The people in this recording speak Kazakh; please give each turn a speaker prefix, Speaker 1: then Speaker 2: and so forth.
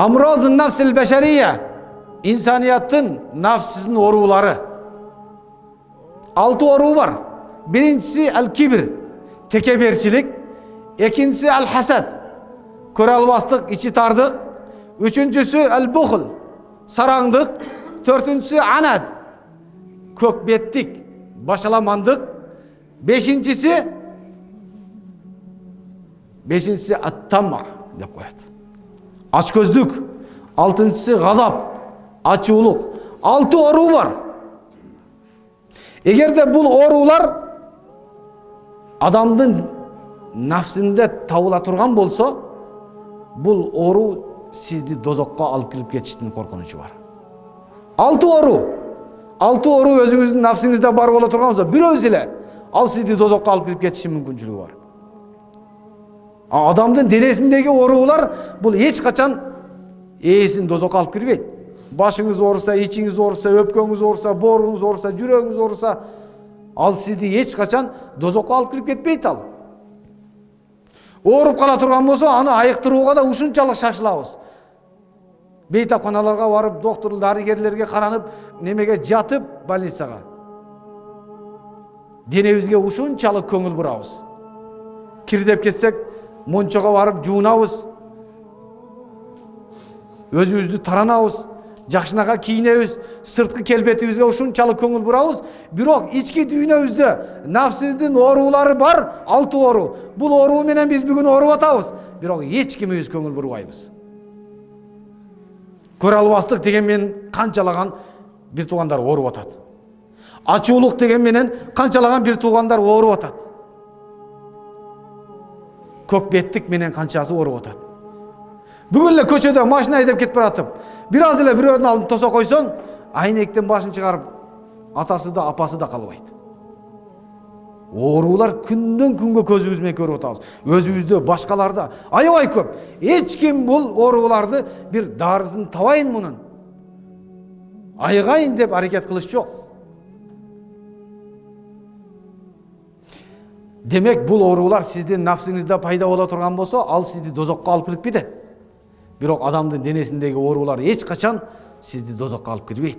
Speaker 1: Amradun nafsil beşeriye, insaniyatın nafsinin oruları. 6 oruğu var. Birincisi el kibir, tekebbürçilik. İkincisi el hasad, köre albastık, içi tardık. Üçüncüsü el buhl, sarangdık. Dördüncüsü anad, kökbettik, başalamandık. Beşincisi at-tamma dep koyat. Açgözlük. Altıncısı gazap, açуулuk. 6 oruğu var. Eğer de bu oruğlar adamdın nafsinde tavıla turgan bolsa, bu oru sizni dozokka alıp kirip ketişinin korkunçu var. 6 oru. 6 oru özünüzün nafsinizde bar bola turgan bolsa, bir öz ile al sizni dozokka alıp kirip ketişinin mümkünçülüğü var. Adamdın denesindeki oruğlar bu hiç kaçan eğisin dozokka alıp kirip. Başınız olursa, içiniz olursa, öpkönüz olursa, borunuz olursa, yüreğiniz olursa, al sizni hiç kaçan dozokka alıp kirip ketpeyt al. Orup kala turgan bolsa, аны айыктырууга да ушунчалык шашылабыз. Бейтапканаларга барып, доктор, дарыгерлерге каранып, немеге жатып, больницага. Денебизге ушунчалык көңүл бурабыз. Кирдеп кетсек, мончого барып жуунабыз. Өзүбүздү таранабыз. Жакшынака кийинебиз, сырткы келбетибизге ушунчалык көңүл бурабыз. Бирок ички дүйнөбүздө нафсибиздин оорулары бар, 6 оору. Бул оору менен биз бүгүн ооруп атабыз. Бирок эч кимибиз көңүл бурбайбыз. Көрө албастык деген менен канчалаган бир туугандар ооруп атат. Ачуулук деген менен канчалаган бир туугандар ооруп атат. Көкбеттик менен канчасы ооруп атат. Бүгүн эле көчөдө машина айдап кетип баратып, бир аз эле бирөөнүн алдын тоса койсоң, айнектен башын чыгарып, атасы да, апасы да калбайт. Оорулар күндөн күнгө көзүбүз менен көрүп атабыз. Өзүбүздө, башкаларда аябай көп. Эч ким бул ооруларды бир дарысын табайын мунун, айыгайын деп аракет кылыш жок. Демек бул оорулар сиздин нафсиңизде пайда боло турган болсо, ал сизди дозокко алып кирип кетет. Бирок адамдын денесиндеги оорулар эч качан сизди дозокко алып кирбейт.